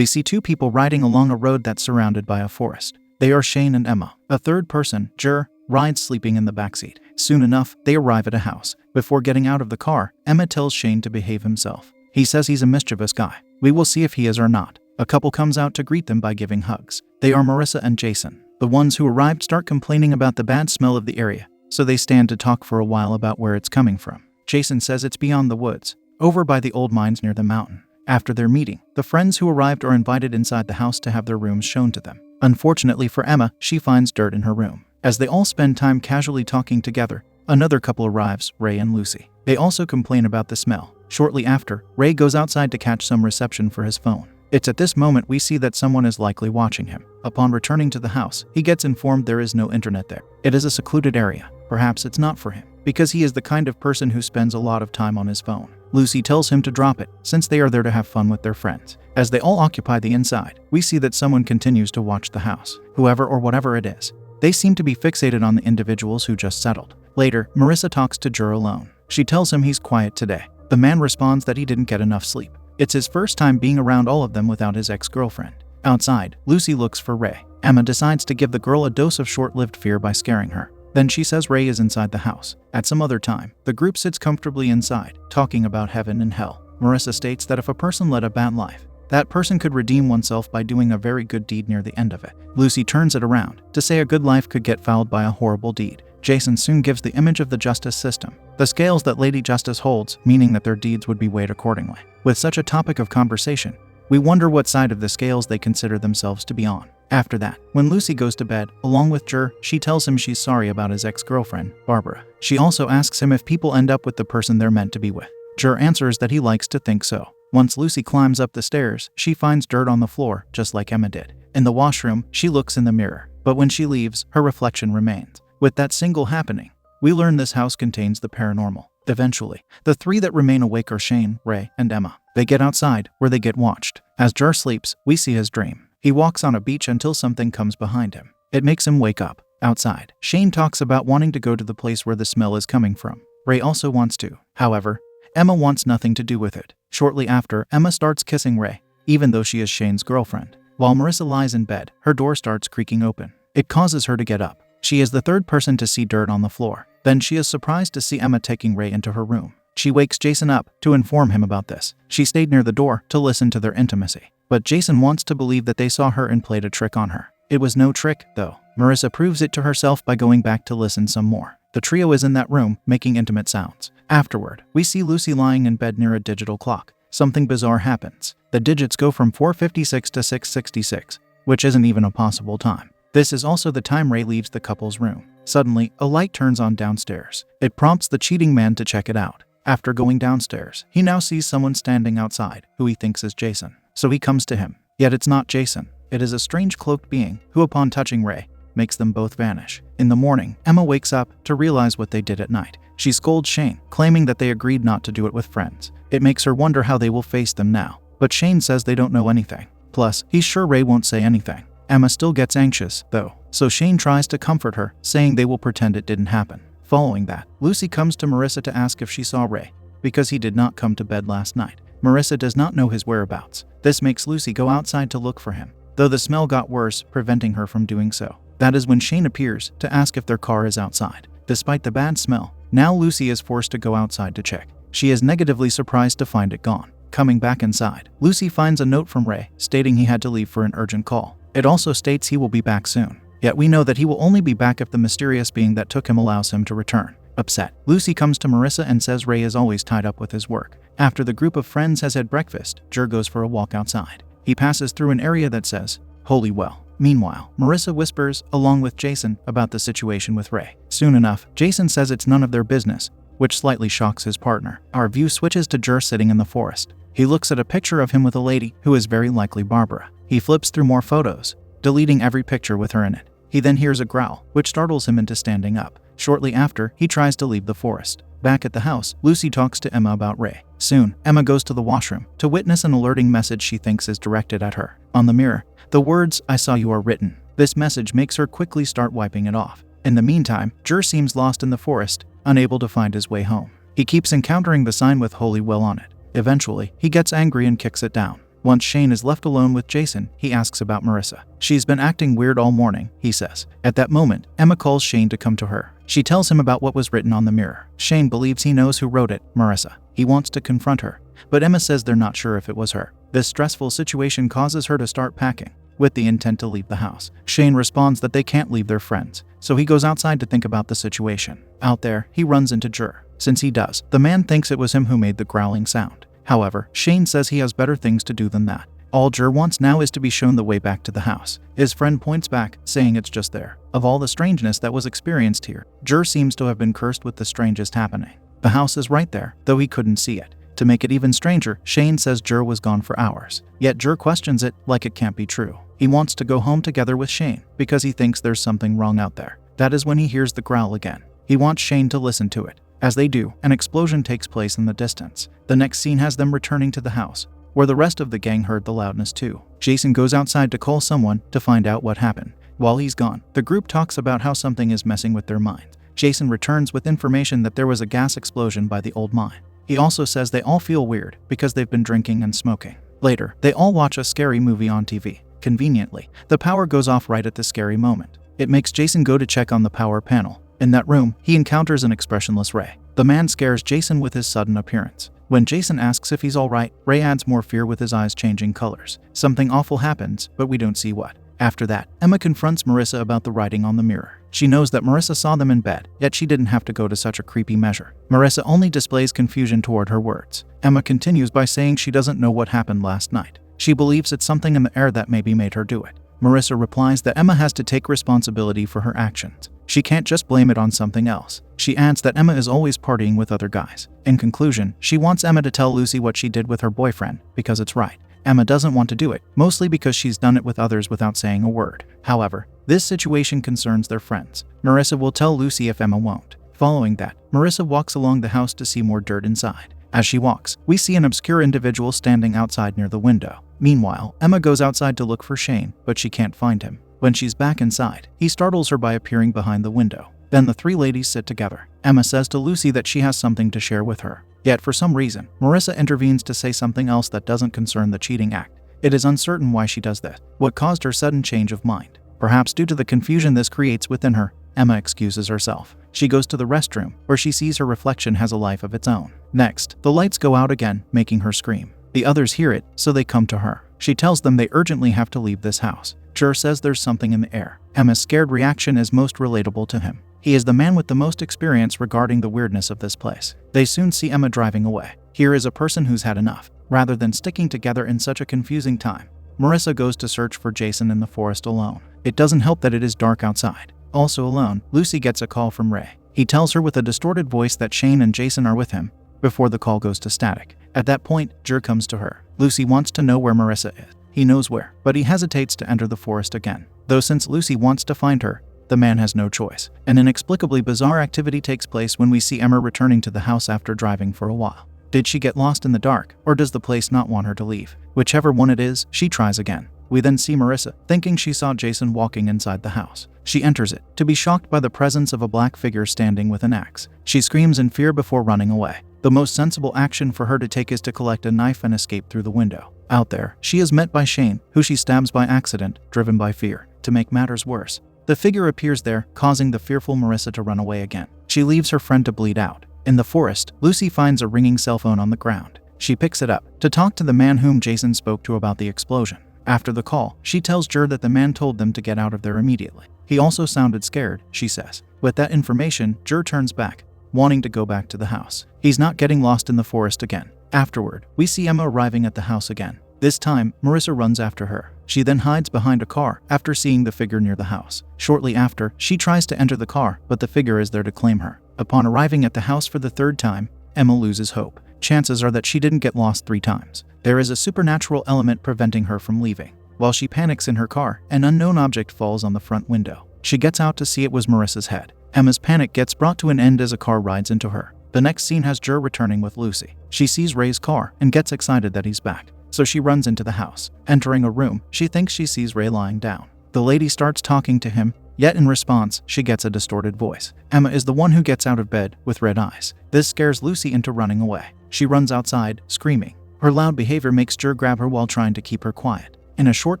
we see two people riding along a road that's surrounded by a forest. They are Shane and Emma. A third person, Jer, rides sleeping in the backseat. Soon enough, they arrive at a house. Before getting out of the car, Emma tells Shane to behave himself. He says he's a mischievous guy. We will see if he is or not. A couple comes out to greet them by giving hugs. They are Marissa and Jason. The ones who arrived start complaining about the bad smell of the area, so they stand to talk for a while about where it's coming from. Jason says it's beyond the woods, over by the old mines near the mountain. After their meeting, the friends who arrived are invited inside the house to have their rooms shown to them. Unfortunately for Emma, she finds dirt in her room. As they all spend time casually talking together, another couple arrives, Ray and Lucy. They also complain about the smell. Shortly after, Ray goes outside to catch some reception for his phone. It's at this moment we see that someone is likely watching him. Upon returning to the house, he gets informed there is no internet there. It is a secluded area. Perhaps it's not for him, because he is the kind of person who spends a lot of time on his phone. Lucy tells him to drop it, since they are there to have fun with their friends. As they all occupy the inside, we see that someone continues to watch the house. Whoever or whatever it is. They seem to be fixated on the individuals who just settled. Later, Marissa talks to Jer alone. She tells him he's quiet today. The man responds that he didn't get enough sleep. It's his first time being around all of them without his ex-girlfriend. Outside, Lucy looks for Ray. Emma decides to give the girl a dose of short-lived fear by scaring her. Then she says Ray is inside the house. At some other time, the group sits comfortably inside, talking about heaven and hell. Marissa states that if a person led a bad life, that person could redeem oneself by doing a very good deed near the end of it. Lucy turns it around to say a good life could get fouled by a horrible deed. Jason soon gives the image of the justice system, the scales that Lady Justice holds, meaning that their deeds would be weighed accordingly. With such a topic of conversation, we wonder what side of the scales they consider themselves to be on. After that, when Lucy goes to bed, along with Jer, she tells him she's sorry about his ex-girlfriend, Barbara. She also asks him if people end up with the person they're meant to be with. Jer answers that he likes to think so. Once Lucy climbs up the stairs, she finds dirt on the floor, just like Emma did. In the washroom, she looks in the mirror, but when she leaves, her reflection remains. With that single happening, we learn this house contains the paranormal. Eventually, the three that remain awake are Shane, Ray, and Emma. They get outside, where they get watched. As Jer sleeps, we see his dream. He walks on a beach until something comes behind him. It makes him wake up. Outside, Shane talks about wanting to go to the place where the smell is coming from. Ray also wants to. However, Emma wants nothing to do with it. Shortly after, Emma starts kissing Ray, even though she is Shane's girlfriend. While Marissa lies in bed, her door starts creaking open. It causes her to get up. She is the third person to see dirt on the floor. Then she is surprised to see Emma taking Ray into her room. She wakes Jason up to inform him about this. She stayed near the door to listen to their intimacy. But Jason wants to believe that they saw her and played a trick on her. It was no trick, though. Marissa proves it to herself by going back to listen some more. The trio is in that room, making intimate sounds. Afterward, we see Lucy lying in bed near a digital clock. Something bizarre happens. The digits go from 4:56 to 6:66, which isn't even a possible time. This is also the time Ray leaves the couple's room. Suddenly, a light turns on downstairs. It prompts the cheating man to check it out. After going downstairs, he now sees someone standing outside, who he thinks is Jason. So he comes to him. Yet it's not Jason. It is a strange cloaked being, who upon touching Ray, makes them both vanish. In the morning, Emma wakes up to realize what they did at night. She scolds Shane, claiming that they agreed not to do it with friends. It makes her wonder how they will face them now. But Shane says they don't know anything. Plus, he's sure Ray won't say anything. Emma still gets anxious, though, so Shane tries to comfort her, saying they will pretend it didn't happen. Following that, Lucy comes to Marissa to ask if she saw Ray, because he did not come to bed last night. Marissa does not know his whereabouts. This makes Lucy go outside to look for him, though the smell got worse, preventing her from doing so. That is when Shane appears to ask if their car is outside. Despite the bad smell, now Lucy is forced to go outside to check. She is negatively surprised to find it gone. Coming back inside, Lucy finds a note from Ray stating he had to leave for an urgent call. It also states he will be back soon. Yet we know that he will only be back if the mysterious being that took him allows him to return. Upset, Lucy comes to Marissa and says Ray is always tied up with his work. After the group of friends has had breakfast, Jer goes for a walk outside. He passes through an area that says, "Holy well." Meanwhile, Marissa whispers, along with Jason, about the situation with Ray. Soon enough, Jason says it's none of their business, which slightly shocks his partner. Our view switches to Jer sitting in the forest. He looks at a picture of him with a lady, who is very likely Barbara. He flips through more photos, deleting every picture with her in it. He then hears a growl, which startles him into standing up. Shortly after, he tries to leave the forest. Back at the house, Lucy talks to Emma about Ray. Soon, Emma goes to the washroom to witness an alerting message she thinks is directed at her. On the mirror, the words, "I saw you," are written. This message makes her quickly start wiping it off. In the meantime, Jer seems lost in the forest, unable to find his way home. He keeps encountering the sign with "Holy Well" on it. Eventually, he gets angry and kicks it down. Once Shane is left alone with Jason, he asks about Marissa. She's been acting weird all morning, he says. At that moment, Emma calls Shane to come to her. She tells him about what was written on the mirror. Shane believes he knows who wrote it, Marissa. He wants to confront her, but Emma says they're not sure if it was her. This stressful situation causes her to start packing, with the intent to leave the house. Shane responds that they can't leave their friends, so he goes outside to think about the situation. Out there, he runs into Jur. Since he does, the man thinks it was him who made the growling sound. However, Shane says he has better things to do than that. All Jur wants now is to be shown the way back to the house. His friend points back, saying it's just there. Of all the strangeness that was experienced here, Jur seems to have been cursed with the strangest happening. The house is right there, though he couldn't see it. To make it even stranger, Shane says Jur was gone for hours. Yet Jur questions it like it can't be true. He wants to go home together with Shane because he thinks there's something wrong out there. That is when he hears the growl again. He wants Shane to listen to it. As they do, an explosion takes place in the distance. The next scene has them returning to the house, where the rest of the gang heard the loudness too. Jason goes outside to call someone to find out what happened. While he's gone, the group talks about how something is messing with their minds. Jason returns with information that there was a gas explosion by the old mine. He also says they all feel weird because they've been drinking and smoking. Later, they all watch a scary movie on TV. Conveniently, the power goes off right at the scary moment. It makes Jason go to check on the power panel. In that room, he encounters an expressionless Ray. The man scares Jason with his sudden appearance. When Jason asks if he's alright, Ray adds more fear with his eyes changing colors. Something awful happens, but we don't see what. After that, Emma confronts Marissa about the writing on the mirror. She knows that Marissa saw them in bed, yet she didn't have to go to such a creepy measure. Marissa only displays confusion toward her words. Emma continues by saying she doesn't know what happened last night. She believes it's something in the air that maybe made her do it. Marissa replies that Emma has to take responsibility for her actions. She can't just blame it on something else. She adds that Emma is always partying with other guys. In conclusion, she wants Emma to tell Lucy what she did with her boyfriend, because it's right. Emma doesn't want to do it, mostly because she's done it with others without saying a word. However, this situation concerns their friends. Marissa will tell Lucy if Emma won't. Following that, Marissa walks along the house to see more dirt inside. As she walks, we see an obscure individual standing outside near the window. Meanwhile, Emma goes outside to look for Shane, but she can't find him. When she's back inside, he startles her by appearing behind the window. Then the three ladies sit together. Emma says to Lucy that she has something to share with her. Yet for some reason, Marissa intervenes to say something else that doesn't concern the cheating act. It is uncertain why she does this. What caused her sudden change of mind? Perhaps due to the confusion this creates within her, Emma excuses herself. She goes to the restroom, where she sees her reflection has a life of its own. Next, the lights go out again, making her scream. The others hear it, so they come to her. She tells them they urgently have to leave this house. Jur says there's something in the air. Emma's scared reaction is most relatable to him. He is the man with the most experience regarding the weirdness of this place. They soon see Emma driving away. Here is a person who's had enough. Rather than sticking together in such a confusing time, Marissa goes to search for Jason in the forest alone. It doesn't help that it is dark outside. Also alone, Lucy gets a call from Ray. He tells her with a distorted voice that Shane and Jason are with him, before the call goes to static. At that point, Jur comes to her. Lucy wants to know where Marissa is. He knows where, but he hesitates to enter the forest again. Though since Lucy wants to find her, the man has no choice. An inexplicably bizarre activity takes place when we see Emma returning to the house after driving for a while. Did she get lost in the dark, or does the place not want her to leave? Whichever one it is, she tries again. We then see Marissa, thinking she saw Jason walking inside the house. She enters it, to be shocked by the presence of a black figure standing with an axe. She screams in fear before running away. The most sensible action for her to take is to collect a knife and escape through the window. Out there, she is met by Shane, who she stabs by accident, driven by fear. To make matters worse, the figure appears there, causing the fearful Marissa to run away again. She leaves her friend to bleed out. In the forest, Lucy finds a ringing cell phone on the ground. She picks it up to talk to the man whom Jason spoke to about the explosion. After the call, she tells Jur that the man told them to get out of there immediately. He also sounded scared, she says. With that information, Jur turns back, wanting to go back to the house. He's not getting lost in the forest again. Afterward, we see Emma arriving at the house again. This time, Marissa runs after her. She then hides behind a car after seeing the figure near the house. Shortly after, she tries to enter the car, but the figure is there to claim her. Upon arriving at the house for the third time, Emma loses hope. Chances are that she didn't get lost 3 times. There is a supernatural element preventing her from leaving. While she panics in her car, an unknown object falls on the front window. She gets out to see it was Marissa's head. Emma's panic gets brought to an end as a car rides into her. The next scene has Jur returning with Lucy. She sees Ray's car and gets excited that he's back. So she runs into the house. Entering a room, she thinks she sees Ray lying down. The lady starts talking to him, yet in response, she gets a distorted voice. Emma is the one who gets out of bed with red eyes. This scares Lucy into running away. She runs outside, screaming. Her loud behavior makes Jer grab her while trying to keep her quiet. In a short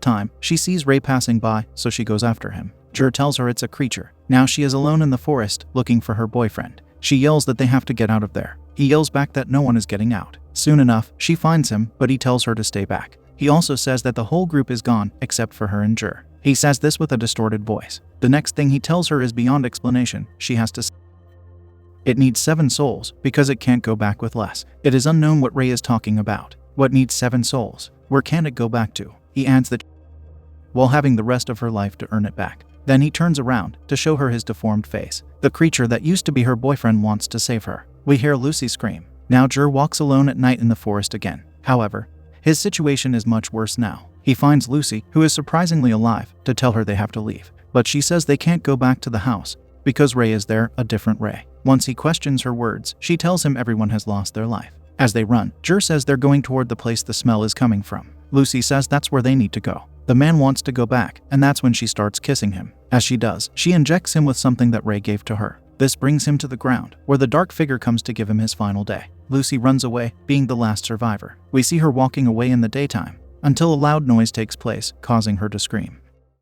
time, she sees Ray passing by, so she goes after him. Jer tells her it's a creature. Now she is alone in the forest, looking for her boyfriend. She yells that they have to get out of there. He yells back that no one is getting out. Soon enough, she finds him, but he tells her to stay back. He also says that the whole group is gone, except for her and Jer. He says this with a distorted voice. The next thing he tells her is beyond explanation. She has to It needs 7 souls, because it can't go back with less. It is unknown what Ray is talking about. What needs 7 souls? Where can it go back to? He adds that while having the rest of her life to earn it back. Then he turns around to show her his deformed face. The creature that used to be her boyfriend wants to save her. We hear Lucy scream. Now Jer walks alone at night in the forest again. However, his situation is much worse now. He finds Lucy, who is surprisingly alive, to tell her they have to leave. But she says they can't go back to the house because Ray is there, a different Ray. Once he questions her words, she tells him everyone has lost their life. As they run, Jer says they're going toward the place the smell is coming from. Lucy says that's where they need to go. The man wants to go back, and that's when she starts kissing him. As she does, she injects him with something that Ray gave to her. This brings him to the ground, where the dark figure comes to give him his final day. Lucy runs away, being the last survivor. We see her walking away in the daytime, until a loud noise takes place, causing her to scream.